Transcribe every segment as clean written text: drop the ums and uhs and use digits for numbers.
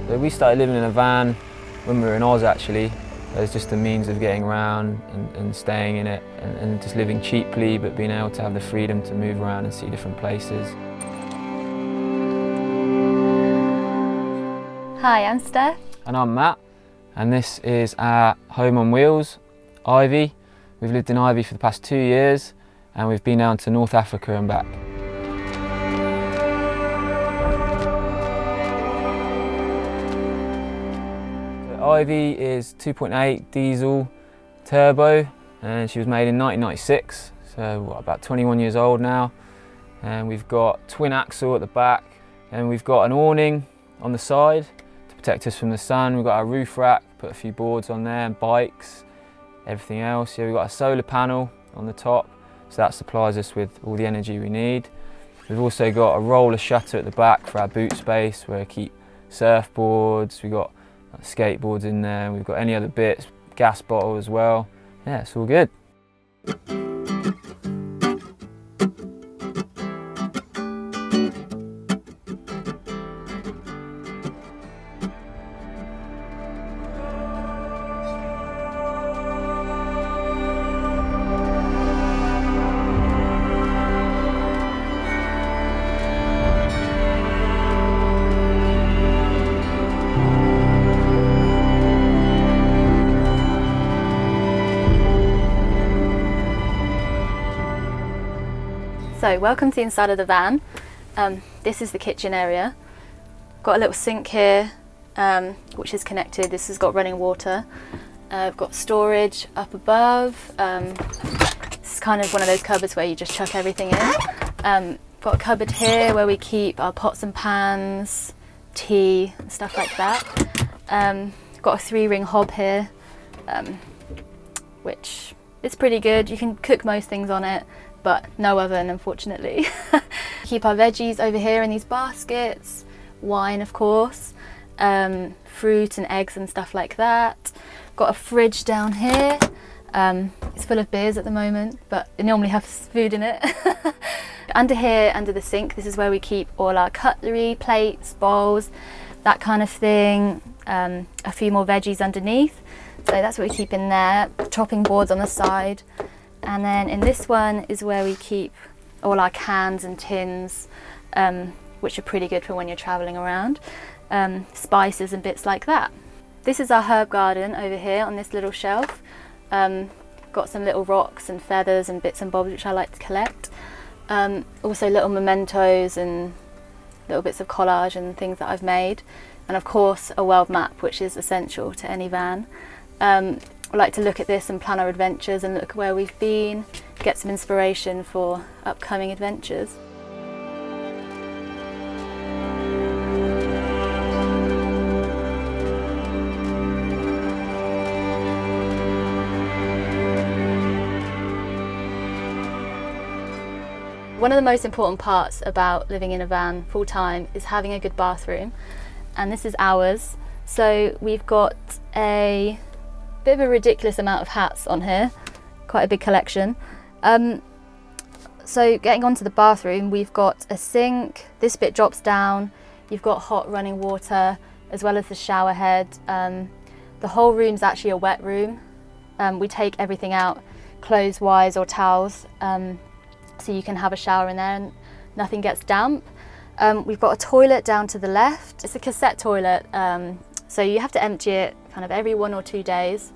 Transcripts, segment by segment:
So we started living in a van when we were in Oz actually. It was just a means of getting around and staying in it and just living cheaply, but being able to have the freedom to move around and see different places. Hi, I'm Steph. And I'm Matt, and this is our home on wheels, Ivy. We've lived in Ivy for the past 2 years, and we've been down to North Africa and back. Ivy is 2.8 diesel turbo, and she was made in 1996, so what, about 21 years old now. And we've got twin axle at the back, and we've got an awning on the side to protect us from the sun. We've got our roof rack, put a few boards on there, and bikes, everything else. Yeah, we've got a solar panel on the top, so that supplies us with all the energy we need. We've also got a roller shutter at the back for our boot space, where we keep surfboards. We've got skateboards in there, we've got any other bits, gas bottle as well. Yeah, it's all good. So welcome to the inside of the van. This is the kitchen area. Got a little sink here, which is connected. This has got running water. I've got storage up above. This is kind of one of those cupboards where you just chuck everything in. Got a cupboard here where we keep our pots and pans, tea, and stuff like that. Got a 3-ring hob here, which is pretty good. You can cook most things on it, but no oven, unfortunately. Keep our veggies over here in these baskets, wine of course, fruit and eggs and stuff like that. Got a fridge down here. It's full of beers at the moment, but it normally has food in it. Under here, under the sink, this is where we keep all our cutlery, plates, bowls, that kind of thing. A few more veggies underneath. So that's what we keep in there. Chopping boards on the side. And then in this one is where we keep all our cans and tins, which are pretty good for when you're traveling around. Spices and bits like that. This is our herb garden over here on this little shelf. Got some little rocks and feathers and bits and bobs which I like to collect. Also little mementos and little bits of collage and things that I've made. And of course a world map, which is essential to any van. I like to look at this and plan our adventures and look where we've been, get some inspiration for upcoming adventures. One of the most important parts about living in a van full time is having a good bathroom, and this is ours. So we've got a bit of a ridiculous amount of hats on here, quite a big collection. So getting onto the bathroom, we've got a sink, this bit drops down, you've got hot running water as well as the shower head. The whole room's actually a wet room. We take everything out clothes wise or towels, so you can have a shower in there and nothing gets damp. We've got a toilet down to the left. It's a cassette toilet, so you have to empty it kind of every 1 or 2 days.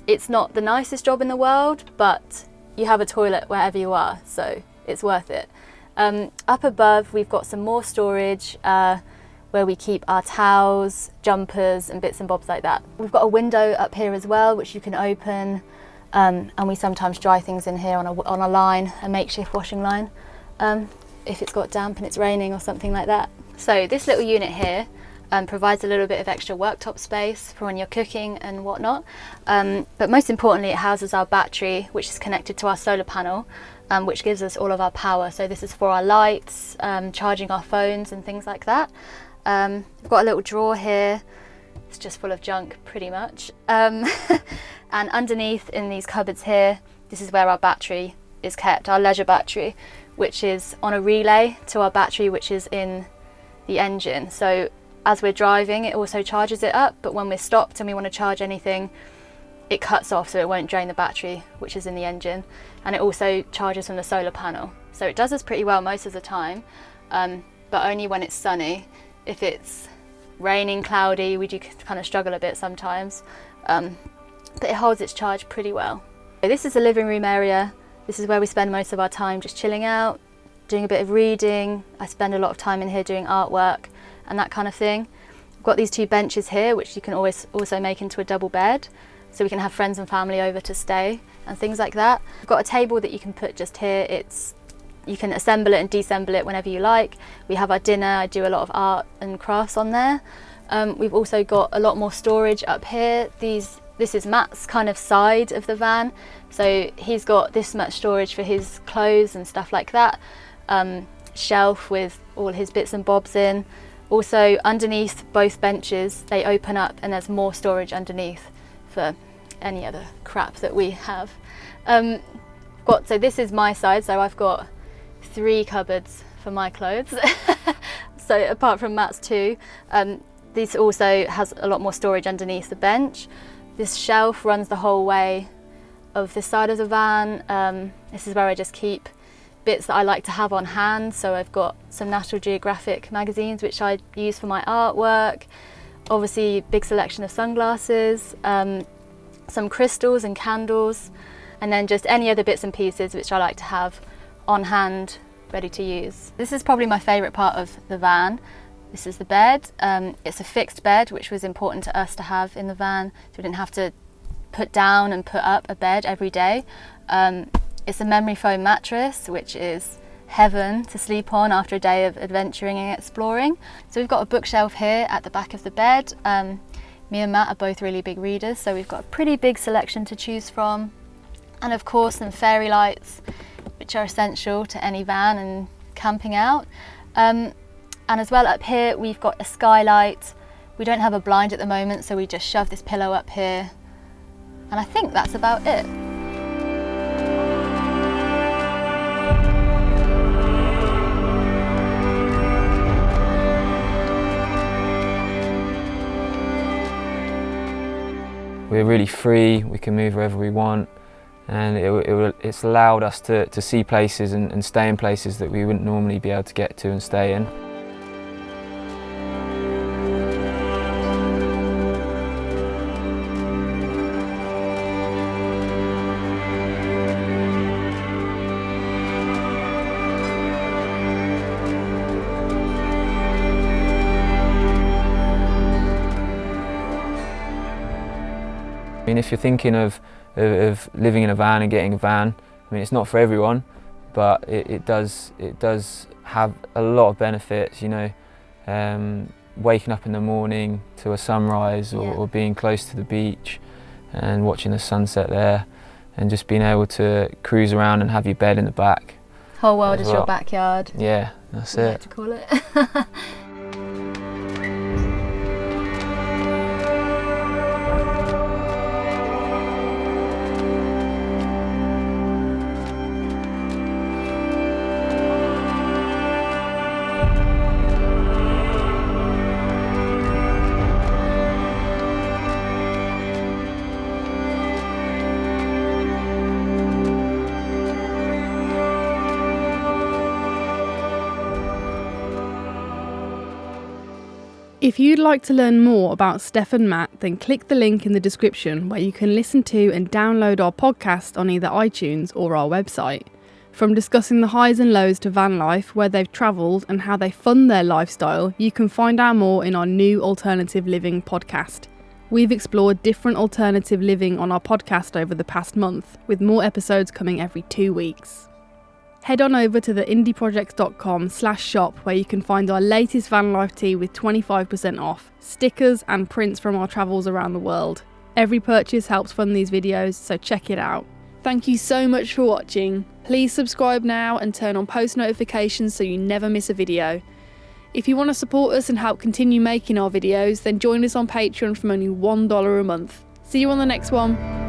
It's not the nicest job in the world, but you have a toilet wherever you are, so it's worth it. Up above we've got some more storage where we keep our towels, jumpers and bits and bobs like that. We've got a window up here as well which you can open, and we sometimes dry things in here on a line, a makeshift washing line, if it's got damp and it's raining or something like that. So this little unit here provides a little bit of extra worktop space for when you're cooking and whatnot. But most importantly, it houses our battery, which is connected to our solar panel, which gives us all of our power. So this is for our lights, charging our phones and things like that. We've got a little drawer here. It's just full of junk, pretty much. And underneath in these cupboards here, this is where our battery is kept, our leisure battery, which is on a relay to our battery, which is in the engine. So as we're driving, it also charges it up, but when we're stopped and we want to charge anything, it cuts off, so it won't drain the battery, which is in the engine. And it also charges from the solar panel. So it does this pretty well most of the time, but only when it's sunny. If it's raining, cloudy, we do kind of struggle a bit sometimes. But it holds its charge pretty well. So this is the living room area. This is where we spend most of our time just chilling out, doing a bit of reading. I spend a lot of time in here doing artwork and that kind of thing. We've got these 2 benches here, which you can always also make into a double bed, so we can have friends and family over to stay and things like that. We've got a table that you can put just here. You can assemble it and deassemble it whenever you like. We have our dinner. I do a lot of art and crafts on there. We've also got a lot more storage up here. This is Matt's kind of side of the van, so he's got this much storage for his clothes and stuff like that. Shelf with all his bits and bobs in. Also underneath both benches, they open up and there's more storage underneath for any other crap that we have. So this is my side, so I've got 3 cupboards for my clothes. So apart from Matt's 2, this also has a lot more storage underneath the bench. This shelf runs the whole way of this side of the van. This is where I just keep bits that I like to have on hand. So I've got some National Geographic magazines which I use for my artwork. Obviously, big selection of sunglasses, some crystals and candles, and then just any other bits and pieces which I like to have on hand, ready to use. This is probably my favourite part of the van. This is the bed. It's a fixed bed, which was important to us to have in the van, so we didn't have to put down and put up a bed every day. It's a memory foam mattress, which is heaven to sleep on after a day of adventuring and exploring. So we've got a bookshelf here at the back of the bed. Me and Matt are both really big readers, so we've got a pretty big selection to choose from. And of course some fairy lights, which are essential to any van and camping out. And as well up here we've got a skylight. We don't have a blind at the moment, so we just shove this pillow up here. And I think that's about it. We're really free, we can move wherever we want, and it's allowed us to see places and stay in places that we wouldn't normally be able to get to and stay in. I mean, if you're thinking of living in a van and getting a van, I mean, it's not for everyone, but it does have a lot of benefits, you know, waking up in the morning to a sunrise or being close to the beach and watching the sunset there, and just being able to cruise around and have your bed in the back. Whole world is your backyard. Yeah, that's I it. like to call it. If you'd like to learn more about Steph and Matt, then click the link in the description where you can listen to and download our podcast on either iTunes or our website. From discussing the highs and lows to van life, where they've travelled and how they fund their lifestyle, you can find out more in our new Alternative Living podcast. We've explored different alternative living on our podcast over the past month, with more episodes coming every 2 weeks. Head on over to the indieprojects.com/shop where you can find our latest van life tee with 25% off, stickers and prints from our travels around the world. Every purchase helps fund these videos, so check it out. Thank you so much for watching. Please subscribe now and turn on post notifications so you never miss a video. If you want to support us and help continue making our videos, then join us on Patreon from only $1 a month. See you on the next one.